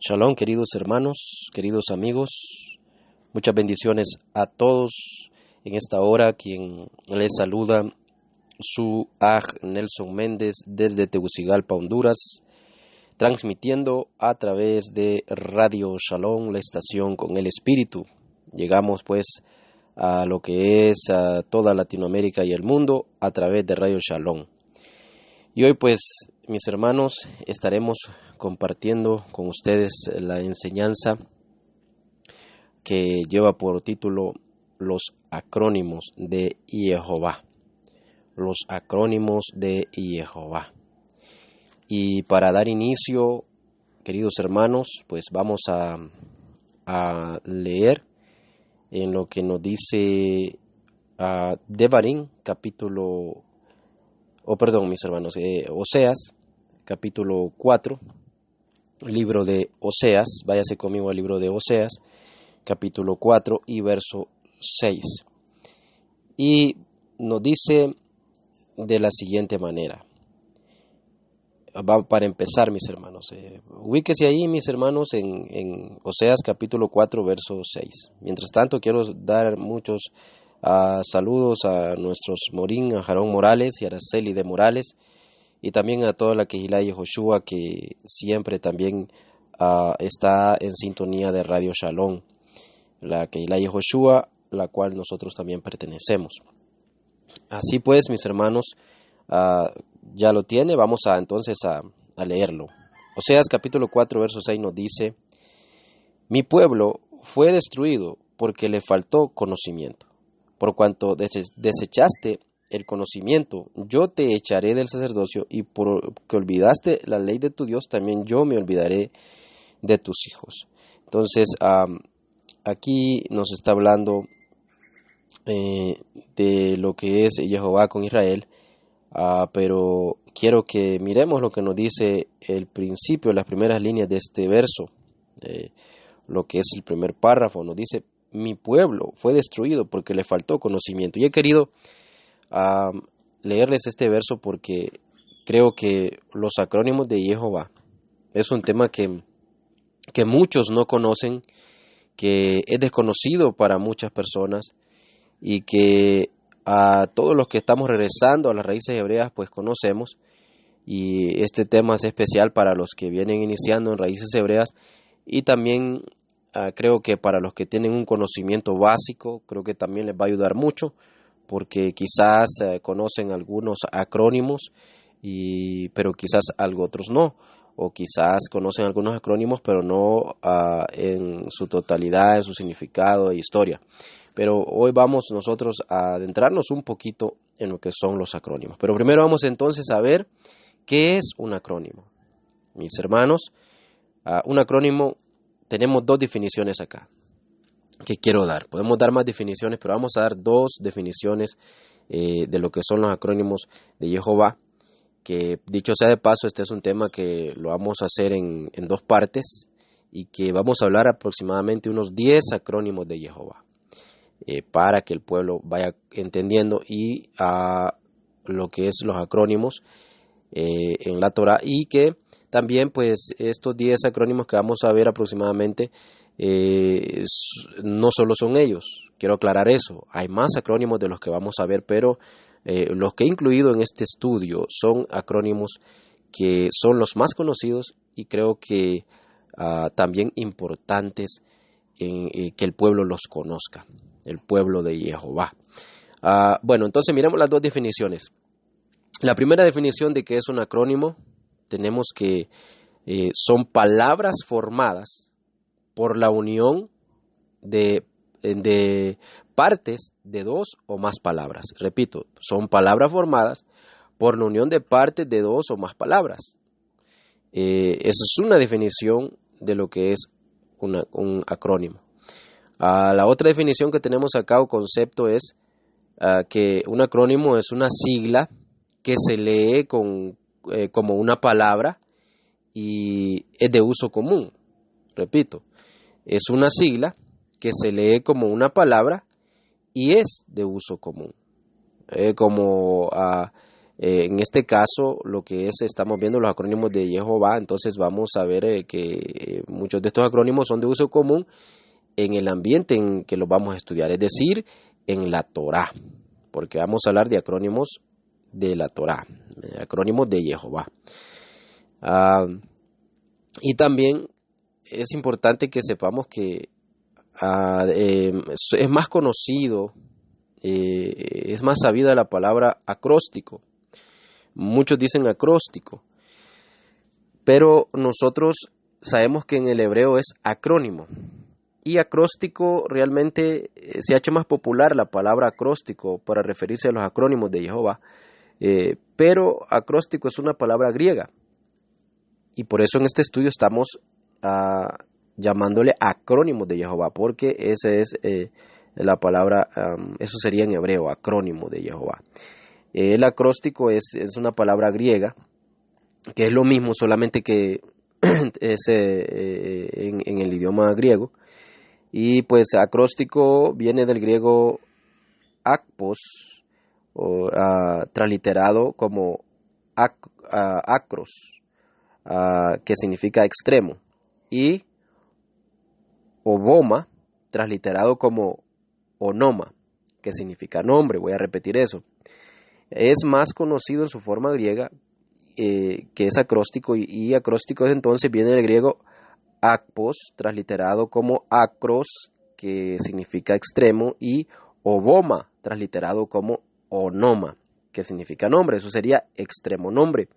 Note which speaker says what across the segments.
Speaker 1: Shalom, queridos hermanos, queridos amigos, muchas bendiciones a todos en esta hora. Quien les saluda, su Aj Nelson Méndez desde Tegucigalpa, Honduras, transmitiendo a través de Radio Shalom, la estación con el Espíritu. Llegamos pues a lo que es a toda Latinoamérica y el mundo a través de Radio Shalom. Y hoy pues, mis hermanos, estaremos compartiendo con ustedes la enseñanza que lleva por título Los acrónimos de Jehová. Los acrónimos de Jehová. Y para dar inicio, queridos hermanos, pues vamos a leer en lo que nos dice Devarim, Oseas, capítulo 4, libro de Oseas. Váyase conmigo al libro de Oseas, capítulo 4 y verso 6. Y nos dice de la siguiente manera. Para empezar, mis hermanos, ubíquese ahí, mis hermanos, en Oseas capítulo 4, verso 6. Mientras tanto, quiero dar muchos saludos a nuestros Morín, a Jarón Morales y a Araceli de Morales, y también a toda la Kehilá y Joshua, que siempre también está en sintonía de Radio Shalom, la Kehilá y Joshua, la cual nosotros también pertenecemos. Así pues, mis hermanos, ya lo tiene, vamos entonces a leerlo. Oseas capítulo 4, verso 6 nos dice: Mi pueblo fue destruido porque le faltó conocimiento. Por cuanto desechaste el conocimiento, yo te echaré del sacerdocio, y porque olvidaste la ley de tu Dios, también yo me olvidaré de tus hijos. Entonces, aquí nos está hablando de lo que es Jehová con Israel, pero quiero que miremos lo que nos dice el principio, las primeras líneas de este verso, lo que es el primer párrafo. Nos dice: mi pueblo fue destruido porque le faltó conocimiento. Y he querido leerles este verso porque creo que los acrónimos de Jehová es un tema que muchos no conocen, que es desconocido para muchas personas, y que a todos los que estamos regresando a las raíces hebreas pues conocemos. Y este tema es especial para los que vienen iniciando en raíces hebreas, y también creo que para los que tienen un conocimiento básico, creo que también les va a ayudar mucho, porque quizás conocen algunos acrónimos, pero quizás algo otros no, o quizás conocen algunos acrónimos pero no en su totalidad, en su significado e historia. Pero hoy vamos nosotros a adentrarnos un poquito en lo que son los acrónimos. Pero primero vamos entonces a ver qué es un acrónimo. Mis hermanos, un acrónimo, tenemos dos definiciones acá que quiero dar. Podemos dar más definiciones, pero vamos a dar dos definiciones de lo que son los acrónimos de Jehová, que dicho sea de paso, este es un tema que lo vamos a hacer en dos partes, y que vamos a hablar aproximadamente unos 10 acrónimos de Jehová, para que el pueblo vaya entendiendo y lo que es los acrónimos en la Torah, y que también pues estos 10 acrónimos que vamos a ver aproximadamente no solo son ellos. Quiero aclarar eso, hay más acrónimos de los que vamos a ver, pero los que he incluido en este estudio son acrónimos que son los más conocidos, y creo que también importantes en que el pueblo los conozca, el pueblo de Jehová. Bueno, entonces miremos las dos definiciones. La primera definición de qué es un acrónimo, tenemos que son palabras formadas por la unión de partes de dos o más palabras. Repito, son palabras formadas por la unión de partes de dos o más palabras. Esa es una definición de lo que es un acrónimo. La otra definición que tenemos acá o concepto es que un acrónimo es una sigla que se lee como una palabra y es de uso común. Repito, es una sigla que se lee como una palabra y es de uso común. En este caso, lo que estamos viendo los acrónimos de Jehová, entonces vamos a ver que muchos de estos acrónimos son de uso común en el ambiente en que los vamos a estudiar, es decir, en la Torá, porque vamos a hablar de acrónimos de la Torá, acrónimos de Jehová. Y también es importante que sepamos que es más conocido, es más sabida la palabra acróstico. Muchos dicen acróstico, pero nosotros sabemos que en el hebreo es acrónimo. Y acróstico realmente se ha hecho más popular la palabra acróstico para referirse a los acrónimos de Jehová, pero acróstico es una palabra griega. Y por eso en este estudio estamos llamándole acrónimos de Jehová, porque esa es la palabra, eso sería en hebreo, acrónimo de Jehová. El acróstico es una palabra griega, que es lo mismo, solamente que es en el idioma griego. Y pues acróstico viene del griego akpos, transliterado como acros, que significa extremo, y oboma, transliterado como onoma, que significa nombre. Voy a repetir eso. Es más conocido en su forma griega, que es acróstico, y acróstico entonces viene del griego akpos, transliterado como acros, que significa extremo, y oboma, transliterado como onoma, que significa nombre. Eso sería extremo nombre,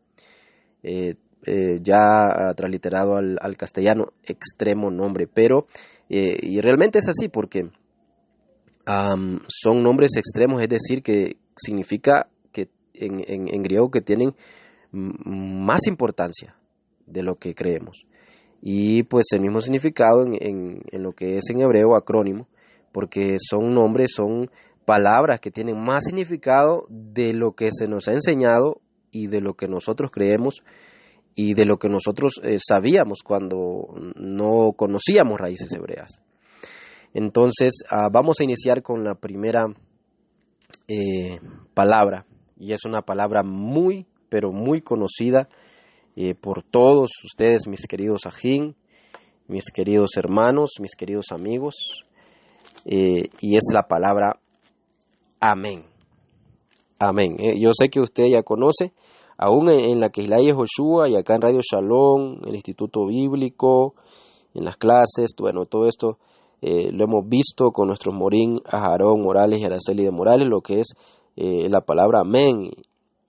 Speaker 1: ya transliterado al castellano, extremo nombre. Pero y realmente es así, porque son nombres extremos, es decir, que significa que en griego que tienen más importancia de lo que creemos. Y pues el mismo significado en lo que es en hebreo acrónimo, porque son nombres, son palabras que tienen más significado de lo que se nos ha enseñado y de lo que nosotros creemos y de lo que nosotros sabíamos cuando no conocíamos raíces hebreas. Entonces vamos a iniciar con la primera palabra, y es una palabra muy, pero muy conocida por todos ustedes, mis queridos ajín, mis queridos hermanos, mis queridos amigos, y es la palabra amén. Amén. Yo sé que usted ya conoce, aún en la Kehilá de Joshua y acá en Radio Shalom, el Instituto Bíblico, en las clases, bueno, todo esto lo hemos visto con nuestros morín Aarón Morales y Araceli de Morales, lo que es la palabra amén.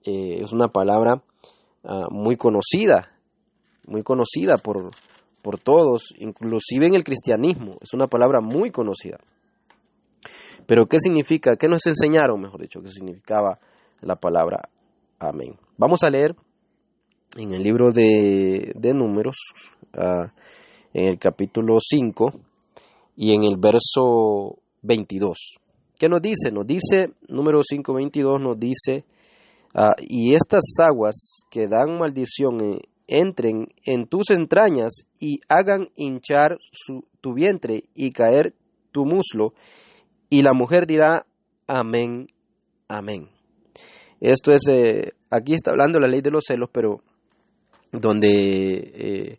Speaker 1: Es una palabra muy conocida por todos, inclusive en el cristianismo. Es una palabra muy conocida. Pero ¿qué significa? ¿Qué nos enseñaron, mejor dicho, qué significaba la palabra amén? Vamos a leer en el libro de Números, en el capítulo 5 y en el verso 22. ¿Qué nos dice? Nos dice, número 5, 22, nos dice: y estas aguas que dan maldición entren en tus entrañas y hagan hinchar tu vientre y caer tu muslo, y la mujer dirá amén, amén. Esto es, aquí está hablando la ley de los celos, pero donde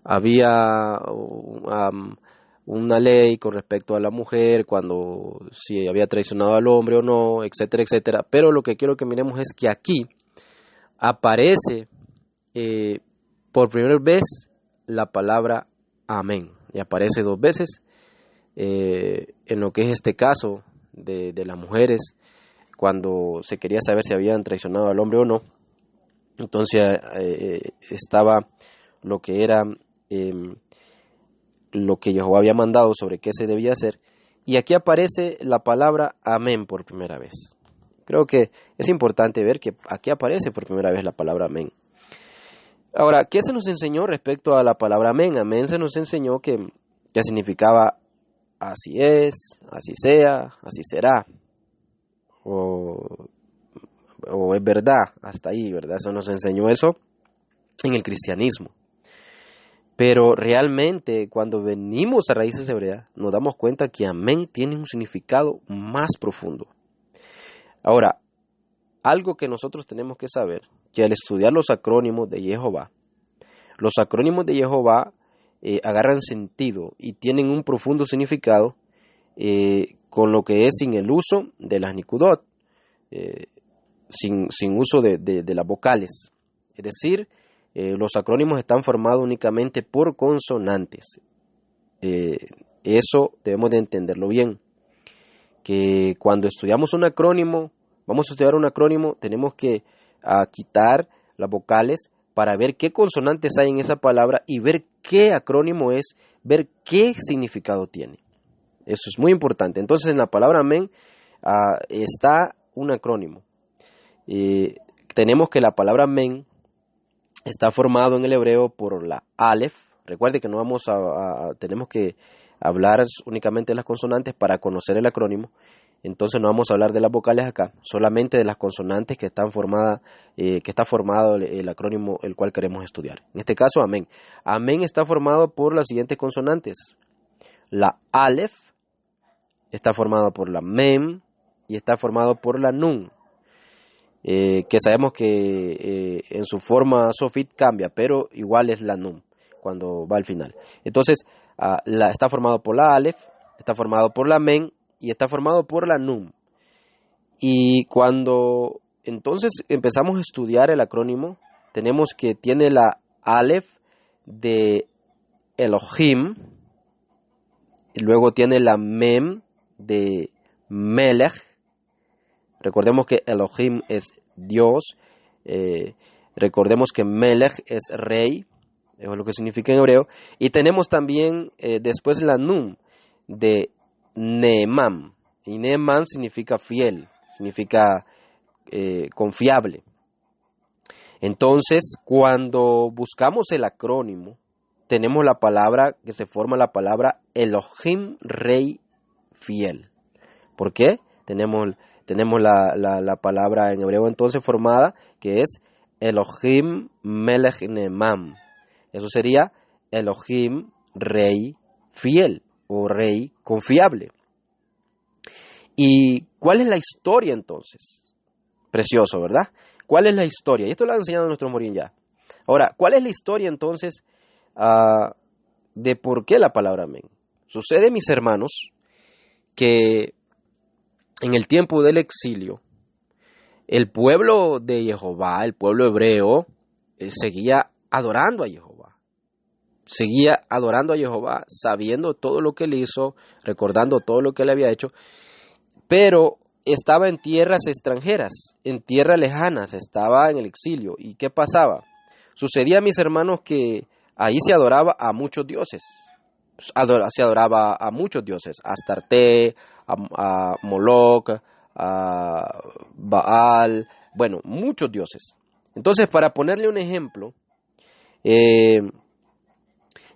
Speaker 1: había una ley con respecto a la mujer, cuando si había traicionado al hombre o no, etcétera, etcétera. Pero lo que quiero que miremos es que aquí aparece por primera vez la palabra amén, y aparece dos veces en lo que es este caso de las mujeres, cuando se quería saber si habían traicionado al hombre o no. Entonces estaba lo que era lo que Jehová había mandado sobre qué se debía hacer, y aquí aparece la palabra amén por primera vez. Creo que es importante ver que aquí aparece por primera vez la palabra amén. Ahora, ¿qué se nos enseñó respecto a la palabra amén? Amén se nos enseñó que significaba así es, así sea, así será, o es verdad, hasta ahí, ¿verdad? Eso nos enseñó eso en el cristianismo. Pero realmente cuando venimos a raíces hebreas nos damos cuenta que amén tiene un significado más profundo. Ahora, algo que nosotros tenemos que saber, que al estudiar los acrónimos de Jehová, los acrónimos de Jehová agarran sentido y tienen un profundo significado con lo que es sin el uso de las Nikudot, sin uso de las vocales. Es decir, los acrónimos están formados únicamente por consonantes. Eso debemos de entenderlo bien, que cuando estudiamos un acrónimo, vamos a estudiar un acrónimo, tenemos que quitar las vocales para ver qué consonantes hay en esa palabra y ver qué acrónimo es, ver qué significado tiene. Eso es muy importante. Entonces, en la palabra amén está un acrónimo. Tenemos que la palabra amén está formado en el hebreo por la alef. Recuerde que no vamos tenemos que hablar únicamente de las consonantes para conocer el acrónimo. Entonces no vamos a hablar de las vocales acá, solamente de las consonantes que están formadas, que está formado el acrónimo el cual queremos estudiar. En este caso, amén. Amén está formado por las siguientes consonantes. La alef está formado por la mem y está formado por la nun. Que sabemos que en su forma sofit cambia, pero igual es la nun cuando va al final. Entonces, está formado por la alef, está formado por la mem y está formado por la nun. Y cuando entonces empezamos a estudiar el acrónimo, tenemos que tiene la alef de Elohim, y luego tiene la mem de Melech. Recordemos que Elohim es Dios, recordemos que Melech es rey, eso es lo que significa en hebreo, y tenemos también después la nun de Neemán, y Neemán significa fiel, significa confiable. Entonces, cuando buscamos el acrónimo, tenemos la palabra que se forma la palabra Elohim, rey fiel. ¿Por qué? Tenemos la palabra en hebreo entonces formada que es Elohim Melech Neemam. Eso sería Elohim rey fiel o rey confiable. ¿Y cuál es la historia entonces? Precioso, ¿verdad? ¿Cuál es la historia? Y esto lo ha enseñado nuestro Morín ya. Ahora, ¿cuál es la historia entonces de por qué la palabra amén? Sucede, mis hermanos, que en el tiempo del exilio, el pueblo de Jehová, el pueblo hebreo, seguía adorando a Jehová. Seguía adorando a Jehová, sabiendo todo lo que él hizo, recordando todo lo que él había hecho, pero estaba en tierras extranjeras, en tierras lejanas, estaba en el exilio. ¿Y qué pasaba? Sucedía, mis hermanos, que ahí se adoraba a muchos dioses. Se adoraba a muchos dioses, a Astarte, a Moloch, a Baal, bueno, muchos dioses. Entonces, para ponerle un ejemplo,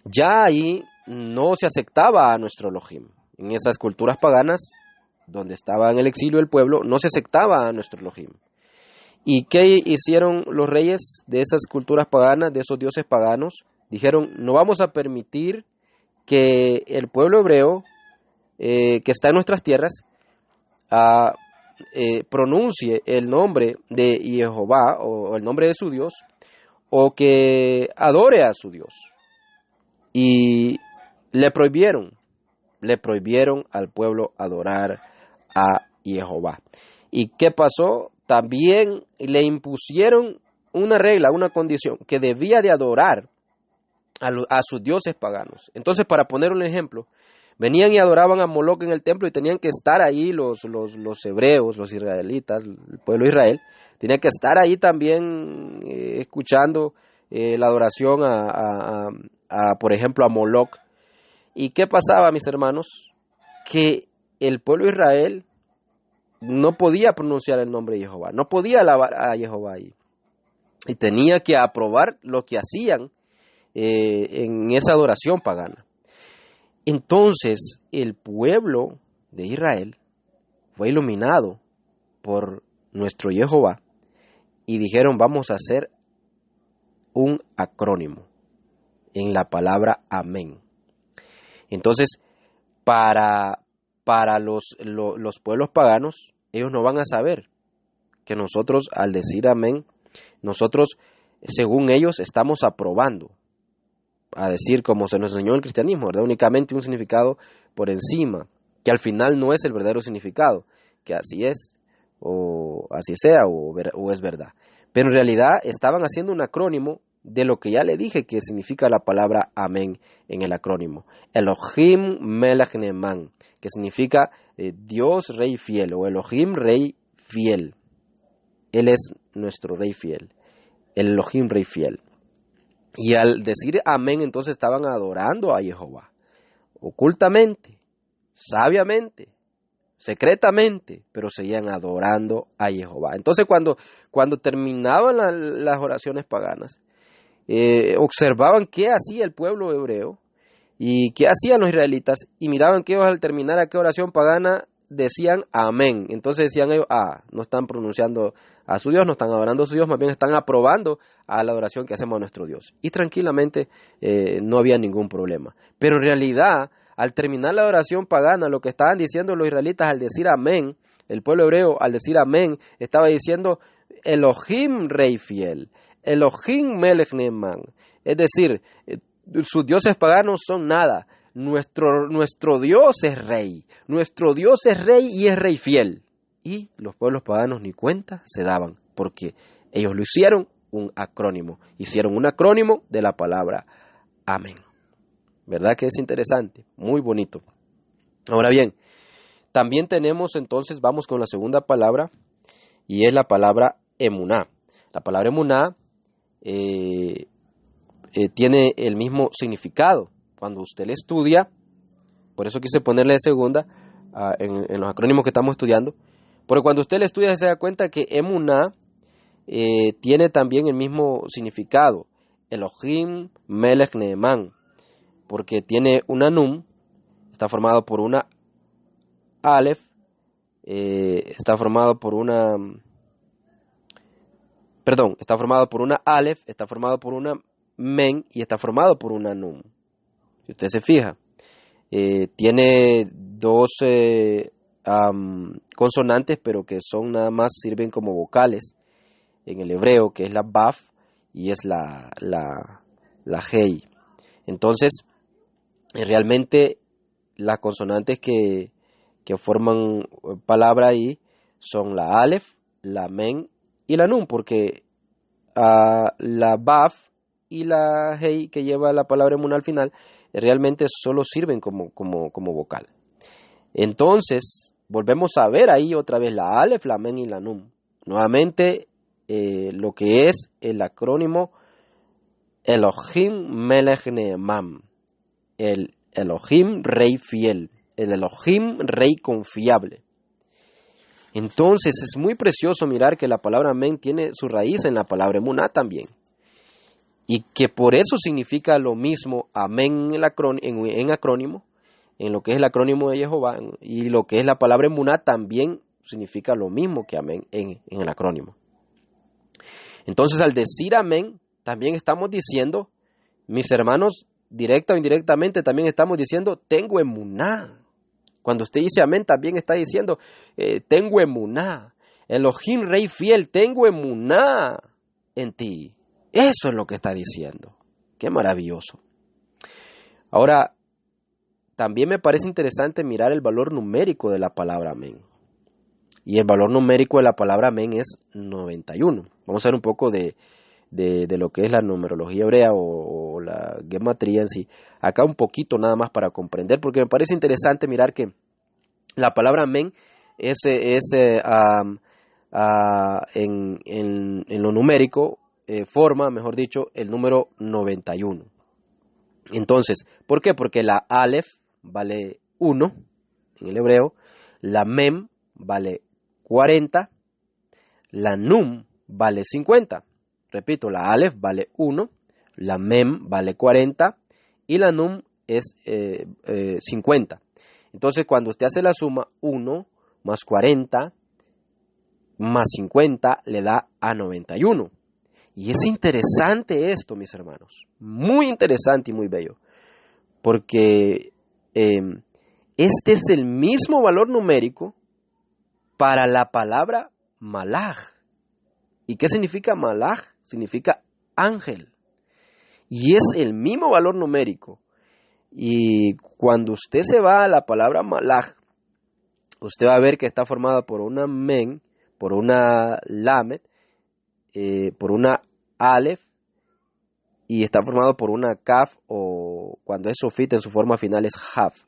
Speaker 1: ya ahí no se aceptaba a nuestro Elohim. En esas culturas paganas, donde estaba en el exilio el pueblo, no se aceptaba a nuestro Elohim. ¿Y qué hicieron los reyes de esas culturas paganas, de esos dioses paganos? Dijeron, no vamos a permitir que el pueblo hebreo que está en nuestras tierras pronuncie el nombre de Jehová o el nombre de su Dios, o que adore a su Dios. Y le prohibieron al pueblo adorar a Jehová. ¿Y qué pasó? También le impusieron una regla, una condición, que debía de adorar a sus dioses paganos. Entonces, para poner un ejemplo, venían y adoraban a Moloch en el templo y tenían que estar ahí los hebreos, los israelitas, el pueblo de Israel, tenían que estar ahí también escuchando la adoración por ejemplo, a Moloch. ¿Y qué pasaba, mis hermanos? Que el pueblo de Israel no podía pronunciar el nombre de Jehová, no podía alabar a Jehová ahí. Y tenía que aprobar lo que hacían en esa adoración pagana. Entonces, el pueblo de Israel fue iluminado por nuestro Jehová y dijeron, vamos a hacer un acrónimo en la palabra amén. Entonces, para los pueblos paganos, ellos no van a saber que nosotros al decir amén, nosotros, según ellos, estamos aprobando, a decir como se nos enseñó en el cristianismo, ¿verdad? Únicamente un significado por encima, que al final no es el verdadero significado, que así es, o así sea, o es verdad. Pero en realidad estaban haciendo un acrónimo de lo que ya le dije que significa la palabra amén en el acrónimo. Elohim Melech Neeman, que significa Dios Rey fiel, o Elohim Rey fiel. Él es nuestro Rey fiel, el Elohim Rey fiel. Y al decir amén, entonces estaban adorando a Jehová, ocultamente, sabiamente, secretamente, pero seguían adorando a Jehová. Entonces cuando terminaban las oraciones paganas, observaban qué hacía el pueblo hebreo y qué hacían los israelitas, y miraban que ellos al terminar aquella oración pagana decían amén. Entonces decían ellos, no están pronunciando a su Dios, no están adorando a su Dios, más bien están aprobando a la adoración que hacemos a nuestro Dios. Y tranquilamente no había ningún problema. Pero en realidad, al terminar la oración pagana, lo que estaban diciendo los israelitas al decir amén, el pueblo hebreo al decir amén, estaba diciendo Elohim Rey fiel, Elohim Melech Neeman. Es decir, sus dioses paganos son nada. Nuestro Dios es rey. Nuestro Dios es rey y es rey fiel. Y los pueblos paganos ni cuenta se daban, porque ellos lo hicieron un acrónimo. Hicieron un acrónimo de la palabra amén. ¿Verdad que es interesante? Muy bonito. Ahora bien, también tenemos entonces, vamos con la segunda palabra, y es la palabra emuná. La palabra emuná tiene el mismo significado. Cuando usted le estudia, por eso quise ponerle de segunda en los acrónimos que estamos estudiando, porque cuando usted le estudia se da cuenta que emuná tiene también el mismo significado, Elohim Melech Neeman, porque tiene una nun, está formado por una alef, está formado por una alef, está formado por una men y está formado por una nun. Si usted se fija, tiene dos consonantes, pero que son nada más, sirven como vocales en el hebreo, que es la baf y es la hei. Entonces, realmente las consonantes que forman palabra ahí son la alef, la men y la nun, porque la baf y la hei que lleva la palabra emuná al final realmente solo sirven como vocal. Entonces, volvemos a ver ahí otra vez la alef, la men y la nun. Nuevamente, lo que es el acrónimo Elohim Melech Neeman, el Elohim Rey fiel, el Elohim Rey confiable. Entonces, es muy precioso mirar que la palabra amén tiene su raíz en la palabra emuná también. Y que por eso significa lo mismo amén en acrónimo, en lo que es el acrónimo de Jehová, y lo que es la palabra emuná también significa lo mismo que amén en el acrónimo. Entonces, al decir amén, también estamos diciendo, mis hermanos, directa o indirectamente, también estamos diciendo, tengo emuná. Cuando usted dice amén, también está diciendo, tengo emuná. Elohim Rey fiel, tengo emuná en ti. Eso es lo que está diciendo. Qué maravilloso. Ahora, también me parece interesante mirar el valor numérico de la palabra amén. Y el valor numérico de la palabra amén es 91. Vamos a ver un poco de lo que es la numerología hebrea o la gematría en sí. Acá un poquito nada más para comprender, porque me parece interesante mirar que la palabra amén es en lo numérico, forma, mejor dicho, el número 91. Entonces, ¿por qué? Porque la alef vale 1 en el hebreo, la mem vale 40, la num vale 50. Repito, la alef vale 1, la mem vale 40 y la num es 50. Entonces, cuando usted hace la suma, 1 más 40 más 50 le da a 91. Y es interesante esto, mis hermanos, muy interesante y muy bello, porque este es el mismo valor numérico para la palabra malaj, ¿Y qué significa malaj? Significa ángel. Y es el mismo valor numérico. Y cuando usted se va a la palabra malaj, usted va a ver que está formada por una men, por una lamet, por una alef, y está formado por una kaf, o cuando es sofit en su forma final es haf.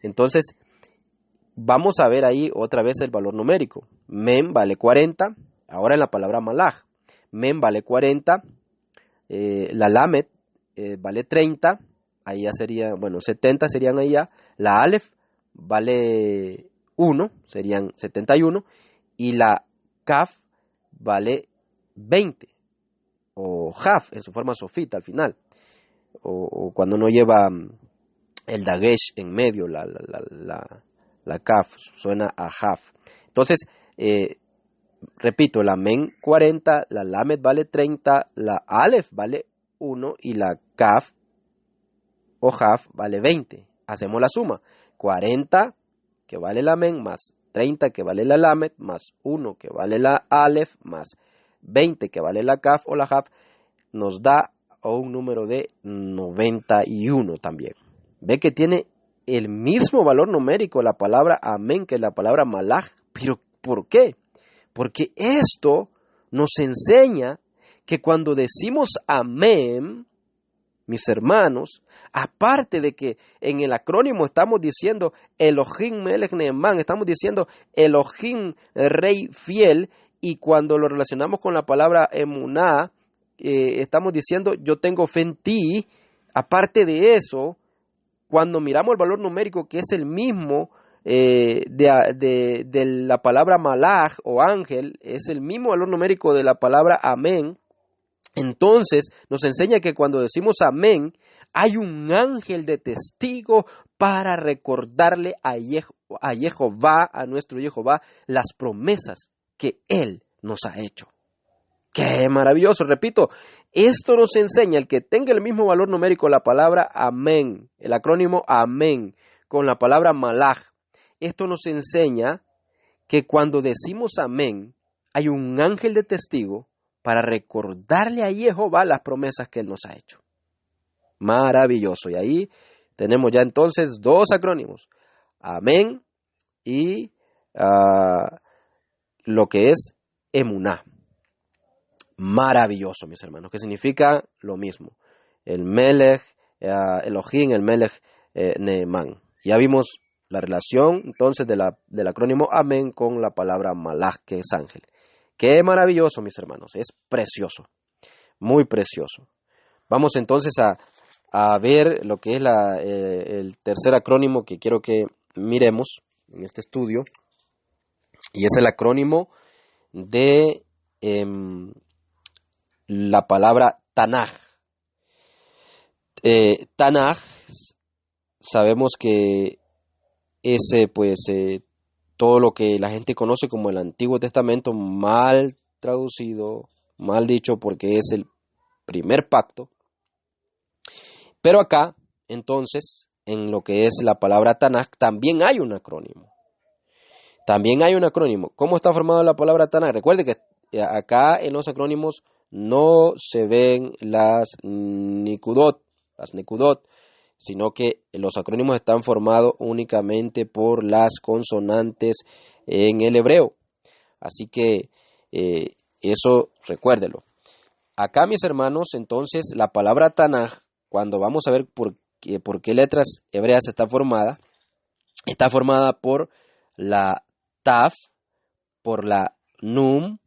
Speaker 1: Entonces, vamos a ver ahí otra vez el valor numérico. Men vale 40, ahora en la palabra malaj. Men vale 40, la lamet vale 30, ahí ya sería, 70 serían ahí ya. La alef vale 1, serían 71, y la kaf vale 20, o haf en su forma sofita al final, o cuando no lleva el dagesh en medio, la kaf, suena a haf. Entonces, repito, la men 40, la lamet vale 30, la alef vale 1 y la kaf o haf vale 20. Hacemos la suma, 40 que vale la men más 30 que vale la lamet más 1 que vale la alef más 20 que vale la kaf o la haf, nos da un número de 91 también. Ve que tiene el mismo valor numérico la palabra amén que la palabra malaj. ¿Pero por qué? Porque esto nos enseña que cuando decimos amén, mis hermanos, aparte de que en el acrónimo estamos diciendo Elohim Melech Neeman, estamos diciendo Elohim Rey Fiel, y cuando lo relacionamos con la palabra emuná, estamos diciendo yo tengo fe en ti. Aparte de eso, cuando miramos el valor numérico, que es el mismo de la palabra malaj o ángel, es el mismo valor numérico de la palabra amén, entonces nos enseña que cuando decimos amén, hay un ángel de testigo para recordarle a Jehová, a nuestro Jehová, las promesas que Él nos ha hecho. ¡Qué maravilloso! Repito, esto nos enseña el que tenga el mismo valor numérico la palabra amén, el acrónimo amén, con la palabra malaj. Esto nos enseña que cuando decimos amén, hay un ángel de testigo para recordarle a Jehová las promesas que Él nos ha hecho. Maravilloso. Y ahí tenemos ya entonces dos acrónimos, amén y lo que es emuná. Maravilloso, mis hermanos, que significa lo mismo. El Melech, Elohim, el Melech Neeman. Ya vimos la relación entonces del acrónimo amén con la palabra malach, que es ángel. Qué maravilloso, mis hermanos, es precioso, muy precioso. Vamos entonces a ver lo que es el tercer acrónimo que quiero que miremos en este estudio, y es el acrónimo de la palabra Tanaj. Tanaj, sabemos que es todo lo que la gente conoce como el Antiguo Testamento, mal traducido, mal dicho, porque es el primer pacto. Pero acá, entonces, en lo que es la palabra Tanaj, también hay un acrónimo. También hay un acrónimo. ¿Cómo está formada la palabra Tanaj? Recuerde que acá en los acrónimos no se ven las nikudot, sino que los acrónimos están formados únicamente por las consonantes en el hebreo. Así que eso recuérdelo. Acá, mis hermanos, entonces la palabra Tanaj, cuando vamos a ver por qué letras hebreas está formada por la Taf, por la Num,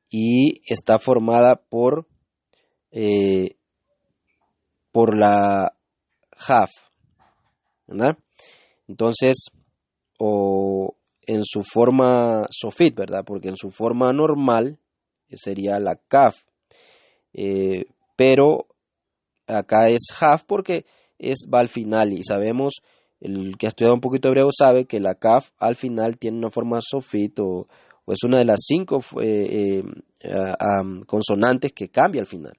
Speaker 1: y está formada por la Jaf, ¿verdad? Entonces, o en su forma sofit, ¿verdad? Porque en su forma normal sería la Kaf, pero acá es Jaf porque va al final, y sabemos, el que ha estudiado un poquito hebreo sabe que la Kaf al final tiene una forma sofit, o es una de las 5 consonantes que cambia al final.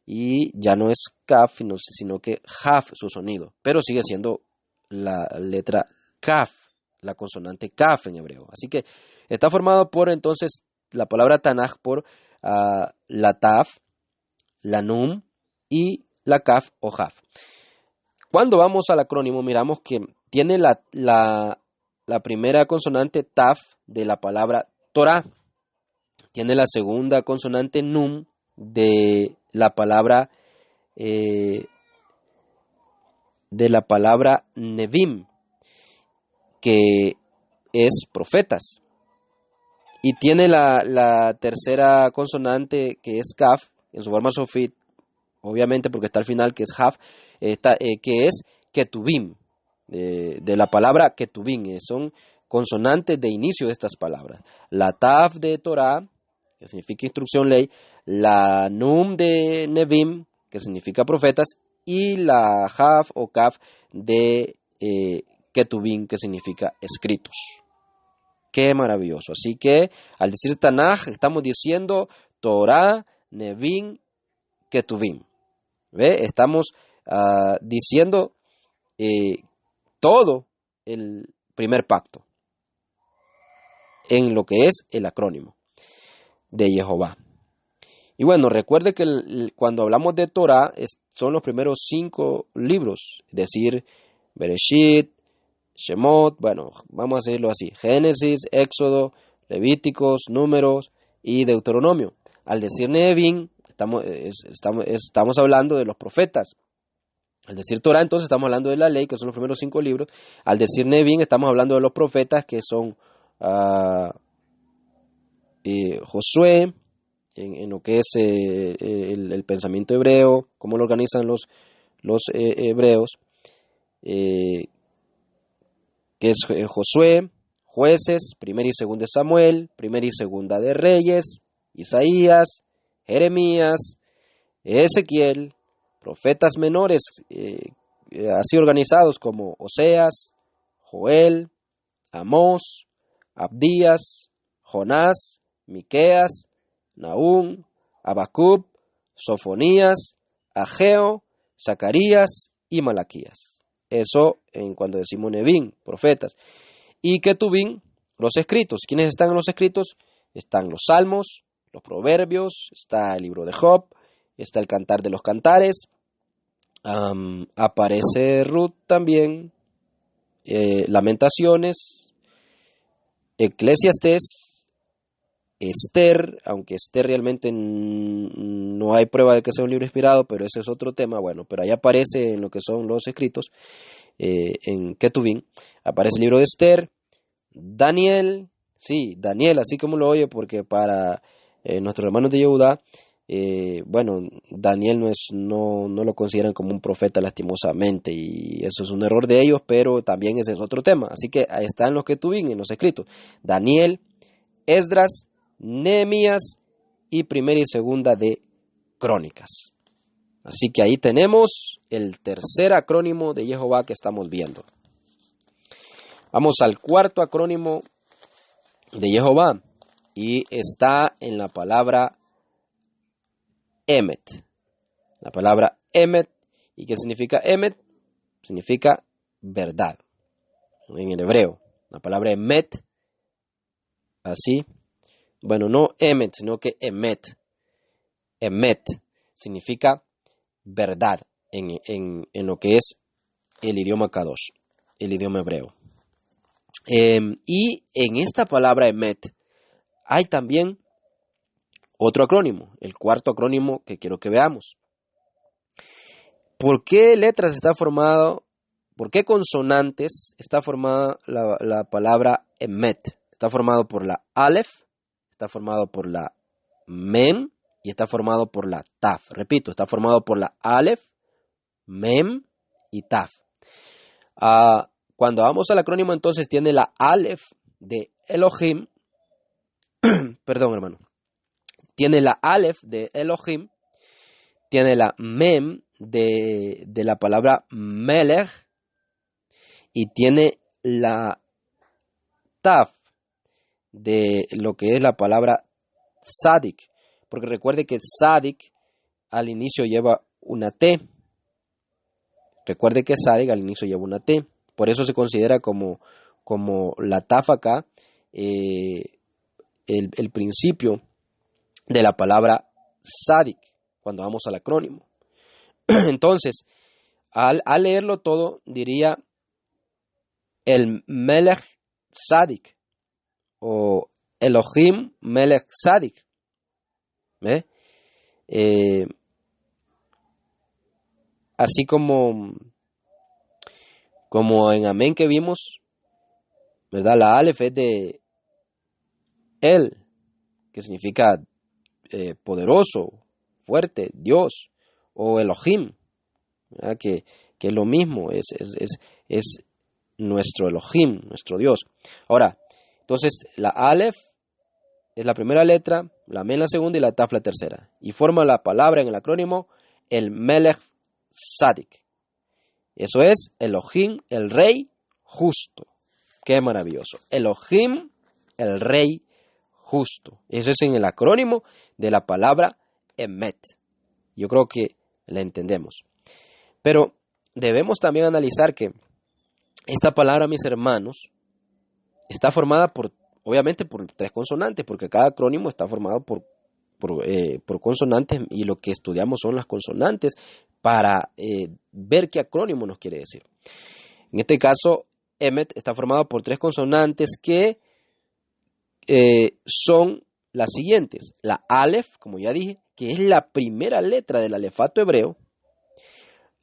Speaker 1: Y ya no es Kaf, sino que Jaf su sonido, pero sigue siendo la letra Kaf, la consonante Kaf en hebreo. Así que está formado por entonces la palabra Tanaj por la Taf, la Nun y la Kaf o Jaf. Cuando vamos al acrónimo, miramos que tiene la primera consonante Taf de la palabra Torah. Tiene la segunda consonante Nun de la palabra Nevim, que es profetas. Y tiene la tercera consonante que es Kaf, en su forma sofit, obviamente porque está al final, que es Haf, que es Ketubim, de la palabra Ketubim. Son consonantes de inicio de estas palabras. La Taf de Torah, que significa instrucción, ley, la Num de Nevim, que significa profetas, y la Haf o Kaf de Ketubim, que significa escritos. Qué maravilloso. Así que al decir Tanaj, estamos diciendo Torah, Nevim, Ketuvim. ¿Ve? Estamos diciendo todo el primer pacto en lo que es el acrónimo de Jehová. Y bueno, recuerde que cuando hablamos de Torah son los primeros 5 libros, es decir, Bereshit, Shemot, bueno, vamos a decirlo así: Génesis, Éxodo, Levíticos, Números y Deuteronomio. Al decir Nevim, estamos hablando de los profetas. Al decir Torah, entonces estamos hablando de la ley, que son los primeros 5 libros. Al decir Nevim, estamos hablando de los profetas, que son Josué, en lo que es el pensamiento hebreo, cómo lo organizan los hebreos, que es Josué, Jueces, primera y segunda de Samuel, primera y segunda de Reyes, Isaías, Jeremías, Ezequiel, profetas menores, así organizados como Oseas, Joel, Amós, Abdías, Jonás, Miqueas, Nahum, Abacub, Sofonías, Ageo, Zacarías y Malaquías. Eso en cuando decimos Nevim, profetas. Y Ketubim, los escritos. ¿Quiénes están en los escritos? Están los salmos, los proverbios, está el libro de Job, está el cantar de los cantares, aparece Ruth también, Lamentaciones, Eclesiastés, Esther, aunque Esther realmente no hay prueba de que sea un libro inspirado, pero ese es otro tema. Bueno, pero ahí aparece en lo que son los escritos, en Ketubim, aparece el libro de Esther, Daniel, sí, Daniel, así como lo oye, porque para nuestros hermanos de Yehudá, bueno, Daniel no lo consideran como un profeta lastimosamente, y eso es un error de ellos, pero también ese es otro tema. Así que ahí están los Ketubim, en los escritos: Daniel, Esdras, Nehemías y primera y segunda de Crónicas. Así que ahí tenemos el tercer acrónimo de Jehová que estamos viendo. Vamos al cuarto acrónimo de Jehová, y está en la palabra Emet. La palabra Emet. ¿Y qué significa Emet? Significa verdad en el hebreo. La palabra Emet, así, bueno, no Emet, sino que Emet. Emet significa verdad en lo que es el idioma Kadosh, el idioma hebreo. Y en esta palabra Emet hay también otro acrónimo, el cuarto acrónimo que quiero que veamos. ¿Por qué letras está formado, por qué consonantes está formada la palabra Emet? Está formado por la Aleph, está formado por la Mem y está formado por la Taf. Repito, está formado por la Aleph, Mem y Taf. Cuando vamos al acrónimo, entonces tiene la Aleph de Elohim, perdón hermano, tiene la Aleph de Elohim, tiene la Mem de la palabra Melech y tiene la Taf de lo que es la palabra Tzadik, porque recuerde que Tzadik al inicio lleva una T. Recuerde que Tzadik al inicio lleva una T. Por eso se considera como la Taf acá, el principio de la palabra Sadik, cuando vamos al acrónimo. Entonces, al leerlo todo, diría el Melech Sadik o Elohim Melech Sadik. ¿Ve? Así como en Amén que vimos, ¿verdad? La Aleph es de El, que significa poderoso, fuerte, Dios, o Elohim, ¿verdad? Que es lo mismo, es nuestro Elohim, nuestro Dios. Ahora, entonces la Aleph es la primera letra, la Mem la segunda y la Taf la tercera. Y forma la palabra en el acrónimo el Melech Sadik. Eso es Elohim, el Rey justo. Qué maravilloso. Elohim, el Rey justo. Eso es en el acrónimo de la palabra Emet. Yo creo que la entendemos. Pero debemos también analizar que esta palabra, mis hermanos, está formada obviamente por tres consonantes, porque cada acrónimo está formado por consonantes, y lo que estudiamos son las consonantes para ver qué acrónimo nos quiere decir. En este caso, Emet está formado por tres consonantes que son las siguientes. La Aleph, como ya dije, que es la primera letra del alefato hebreo.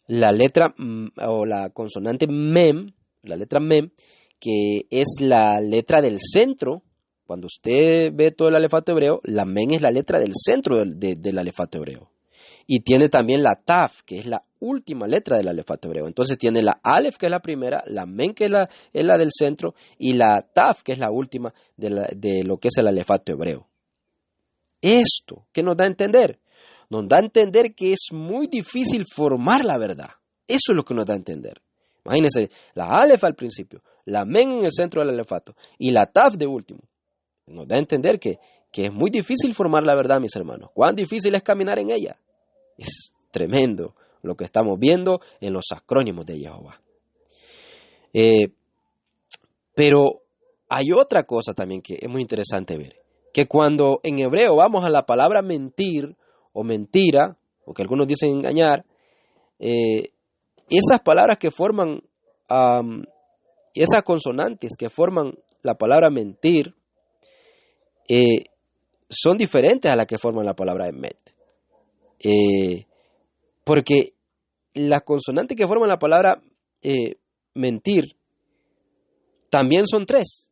Speaker 1: La letra o la consonante Mem, la letra Mem, que es la letra del centro. Cuando usted ve todo el alefato hebreo, la Mem es la letra del centro del alefato hebreo. Y tiene también la Taf, que es la última letra del alefato hebreo. Entonces tiene la Aleph, que es la primera, la Mem, que es la del centro, y la Taf, que es la última de lo que es el alefato hebreo. Esto, ¿qué nos da a entender? Nos da a entender que es muy difícil formar la verdad. Eso es lo que nos da a entender. Imagínense, la Aleph al principio, la Mem en el centro del alefato y la Taf de último. Nos da a entender que es muy difícil formar la verdad, mis hermanos. ¿Cuán difícil es caminar en ella? Es tremendo lo que estamos viendo en los acrónimos de Jehová. Pero hay otra cosa también que es muy interesante ver. Que cuando en hebreo vamos a la palabra mentir o mentira, o que algunos dicen engañar, esas palabras que forman, esas consonantes que forman la palabra mentir, son diferentes a las que forman la palabra emet. Porque las consonantes que forman la palabra mentir también son tres,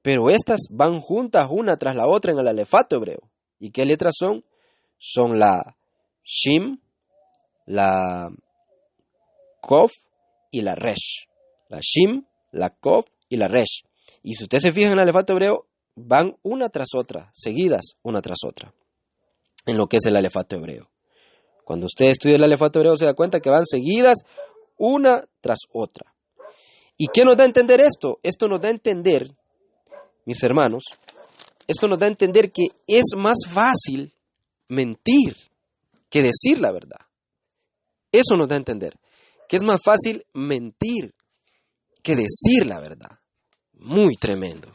Speaker 1: pero estas van juntas una tras la otra en el alefato hebreo. ¿Y qué letras son? Son la Shin, la Kof y la Resh. La Shin, la Kof y la Resh. Y si usted se fija en el alefato hebreo, van una tras otra, seguidas una tras otra, en lo que es el alefato hebreo. Cuando usted estudia el alefato hebreo se da cuenta que van seguidas una tras otra. ¿Y qué nos da a entender esto? Esto nos da a entender, mis hermanos, esto nos da a entender que es más fácil mentir que decir la verdad. Eso nos da a entender, que es más fácil mentir que decir la verdad. Muy tremendo.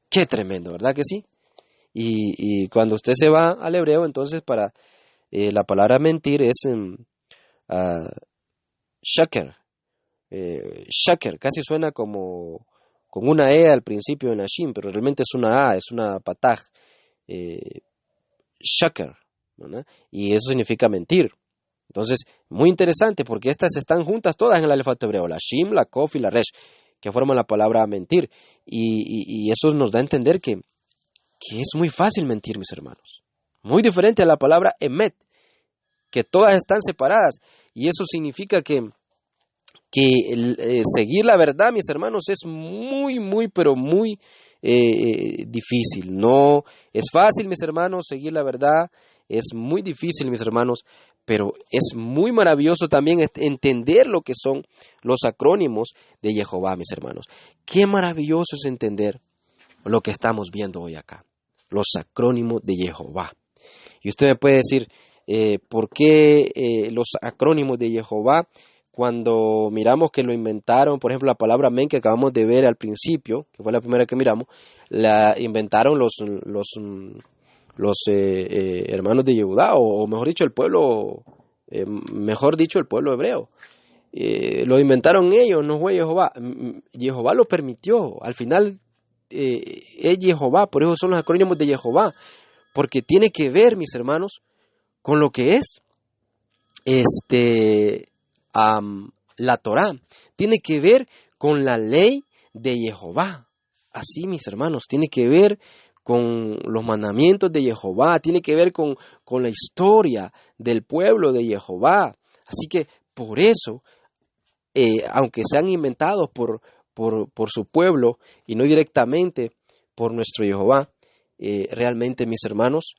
Speaker 1: Qué tremendo, ¿verdad que sí? Y cuando usted se va al hebreo, entonces para la palabra mentir es shaker. Shaker, casi suena como con una E al principio en Ashim, pero realmente es una A, es una pataj. Shaker, ¿verdad? Y eso significa mentir. Entonces, muy interesante porque estas están juntas todas en el alefato hebreo, la Shim, la Kof y la Resh, que forman la palabra mentir. Y eso nos da a entender que es muy fácil mentir, mis hermanos. Muy diferente a la palabra emet, que todas están separadas. Y eso significa que seguir la verdad, mis hermanos, es muy, muy, pero muy difícil. No es fácil, mis hermanos, seguir la verdad. Es muy difícil, mis hermanos, pero es muy maravilloso también entender lo que son los acrónimos de Jehová, mis hermanos. Qué maravilloso es entender lo que estamos viendo hoy acá, los acrónimos de Jehová. Y usted me puede decir, ¿por qué los acrónimos de Jehová? Cuando miramos que lo inventaron, por ejemplo, la palabra amén que acabamos de ver al principio, que fue la primera que miramos, la inventaron los los hermanos de Yehudá, o mejor dicho, el pueblo hebreo. Lo inventaron ellos, no fue Jehová. Jehová lo permitió. Al final es Jehová, por eso son los acrónimos de Jehová, porque tiene que ver, mis hermanos, con lo que es la Torá. Tiene que ver con la ley de Jehová. Así, mis hermanos, tiene que ver con los mandamientos de Jehová, tiene que ver con la historia del pueblo de Jehová. Así que por eso, aunque sean inventados por su pueblo y no directamente por nuestro Jehová, realmente, mis hermanos,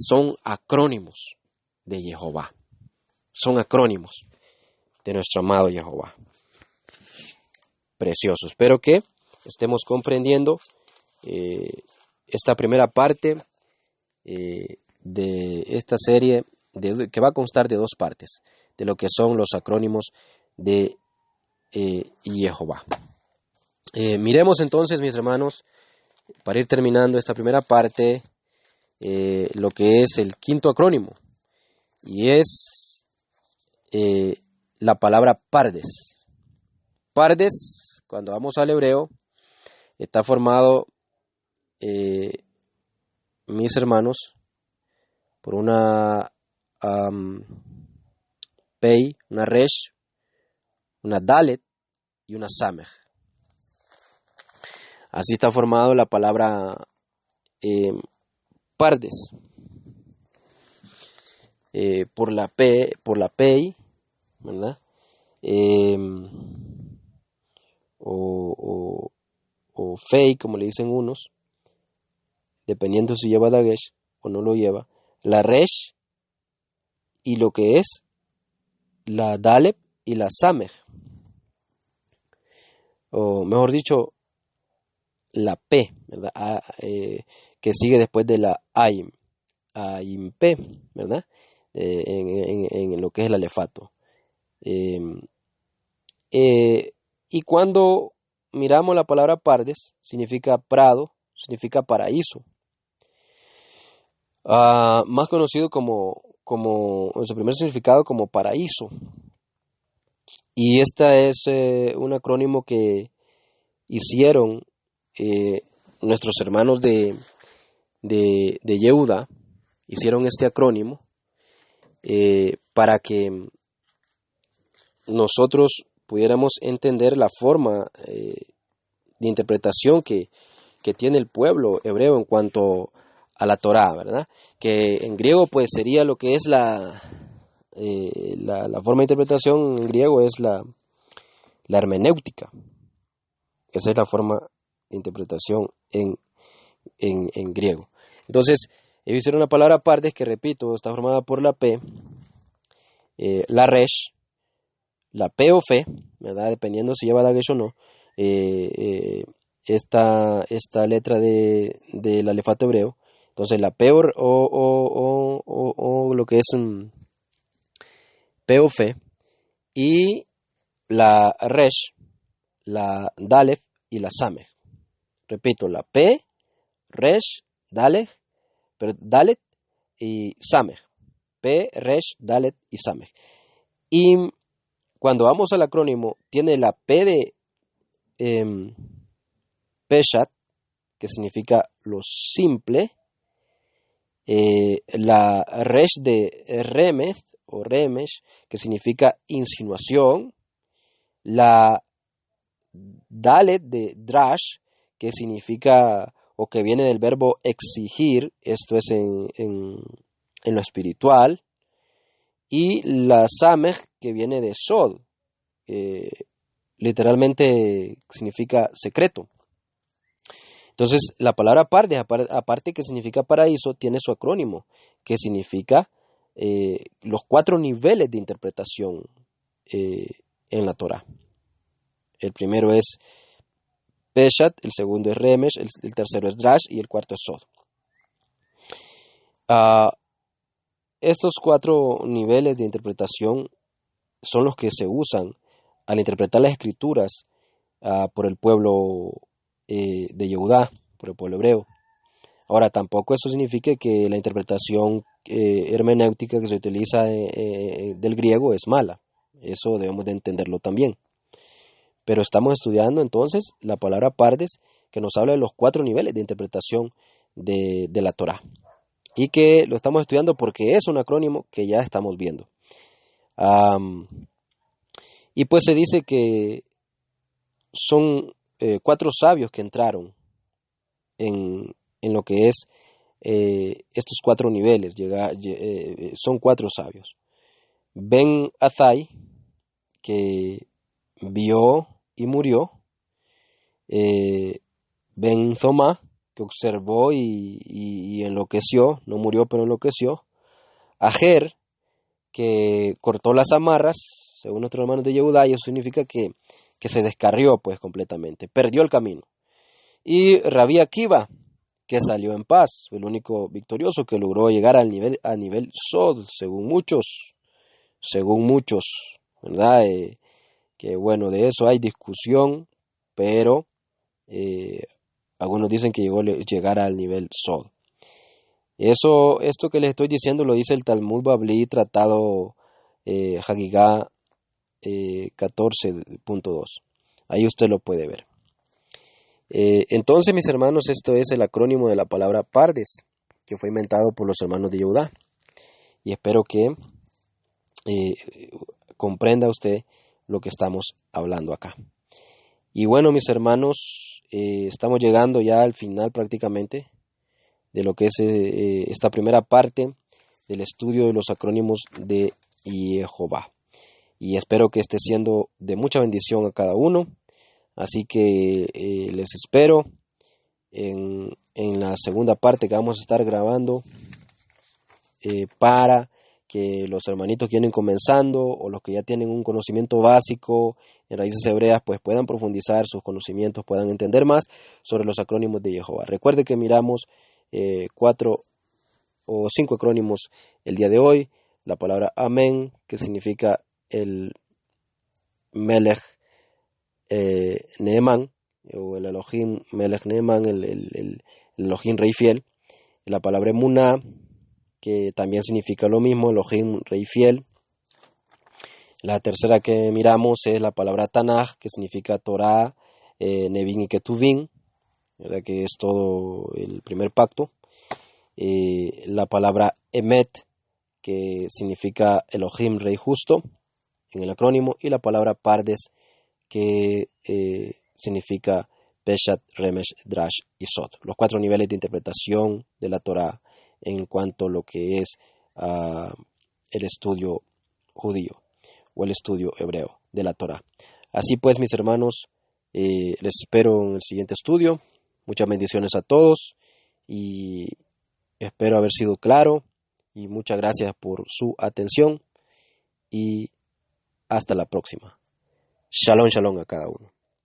Speaker 1: son acrónimos de Jehová. Son acrónimos de nuestro amado Jehová. Precioso. Espero que estemos comprendiendo esta primera parte de esta serie que va a constar de 2 partes, de lo que son los acrónimos de Jehová. Miremos entonces, mis hermanos, para ir terminando esta primera parte, lo que es el 5º acrónimo, y es la palabra Pardes. Pardes, cuando vamos al hebreo, está formado, mis hermanos, por una Pei, una Resh, una Dalet y una Samech. Así está formado la palabra Pardes. Por la Pei, ¿verdad? O Fei, como le dicen unos, dependiendo si lleva Dagesh o no lo lleva, la Resh y lo que es la Daleb y la Samech, o mejor dicho, la P, ¿verdad? Que sigue después de la Aim P, ¿verdad? En lo que es el alefato. Y cuando miramos la palabra Pardes, significa prado, significa paraíso. Más conocido como en su primer significado como paraíso. Y esta es un acrónimo que hicieron nuestros hermanos de Yehuda, hicieron este acrónimo para que nosotros pudiéramos entender la forma de interpretación que tiene el pueblo hebreo en cuanto a la Torá, ¿verdad? Que en griego pues sería lo que es la forma de interpretación en griego es la hermenéutica. Esa es la forma de interpretación en griego. Entonces, ellos hicieron una palabra pardes que, repito, está formada por la P, la Resh, la P o Fe, ¿verdad? Dependiendo si lleva Dagesh o no. Esta letra del alefato hebreo. Entonces la P o lo que es P o Fe, y la Resh, la Dalef y la Samech. Repito, la P, Resh, Dalet y Samech. P, Resh, Dalet y Samech. Y cuando vamos al acrónimo, tiene la P de Peshat, que significa lo simple, la Resh de Remeth o Remesh, que significa insinuación, la Dalet de Drash, que significa o que viene del verbo exigir, esto es en lo espiritual, y la Samech, que viene de Sod, literalmente significa secreto. Entonces, la palabra Pardes, aparte que significa paraíso, tiene su acrónimo, que significa los 4 niveles de interpretación en la Torá. El primero es Peshat, el segundo es Remesh, el tercero es Drash y el cuarto es Sod. Estos 4 niveles de interpretación son los que se usan al interpretar las escrituras por el pueblo de Yehudá, por el pueblo hebreo. Ahora, tampoco eso significa que la interpretación hermenéutica que se utiliza del griego es mala. Eso debemos de entenderlo también. Pero estamos estudiando entonces la palabra pardes, que nos habla de los 4 niveles de interpretación de la Torá. Y que lo estamos estudiando porque es un acrónimo que ya estamos viendo. Y pues se dice que son 4 sabios que entraron en lo que es estos 4 niveles. Son 4 sabios. Ben Azai, que vio y murió. Ben Zoma, que observó y enloqueció, no murió pero enloqueció. Ajer, que cortó las amarras, según nuestros hermanos de Yehudá, y eso significa que se descarrió pues completamente, perdió el camino. Y Rabí Akiva, que salió en paz, el único victorioso que logró llegar a nivel Sod, según muchos, ¿verdad? Que bueno, de eso hay discusión, pero algunos dicen que llegar al nivel Sod. Esto que les estoy diciendo lo dice el Talmud Babli, tratado Hagigá 14.2. Ahí usted lo puede ver. Entonces, mis hermanos, esto es el acrónimo de la palabra Pardes, que fue inventado por los hermanos de Yehudá. Y espero que comprenda usted lo que estamos hablando acá. Y bueno, mis hermanos, estamos llegando ya al final prácticamente de lo que es esta primera parte del estudio de los acrónimos de Jehová. Y espero que esté siendo de mucha bendición a cada uno. Así que les espero en la segunda parte que vamos a estar grabando para que los hermanitos que vienen comenzando o los que ya tienen un conocimiento básico en raíces hebreas pues puedan profundizar sus conocimientos, puedan entender más sobre los acrónimos de Jehová. Recuerde que miramos 4 o 5 acrónimos el día de hoy. La palabra Amén, que significa el Melech Neemán, o el Elohim Melech Neemán, el Elohim Rey Fiel. La palabra Emuná, que también significa lo mismo, Elohim Rey Fiel. La tercera que miramos es la palabra Tanaj, que significa Torah, Nevin y Ketuvim, ¿verdad? Que es todo el primer pacto. La palabra Emet, que significa Elohim Rey Justo, en el acrónimo, y la palabra Pardes, que significa Peshat, Remesh, Drash y Sod. Los 4 niveles de interpretación de la Torah en cuanto a lo que es el estudio judío o el estudio hebreo de la Torah. Así pues, mis hermanos, les espero en el siguiente estudio. Muchas bendiciones a todos y espero haber sido claro y muchas gracias por su atención y hasta la próxima. Shalom, shalom a cada uno.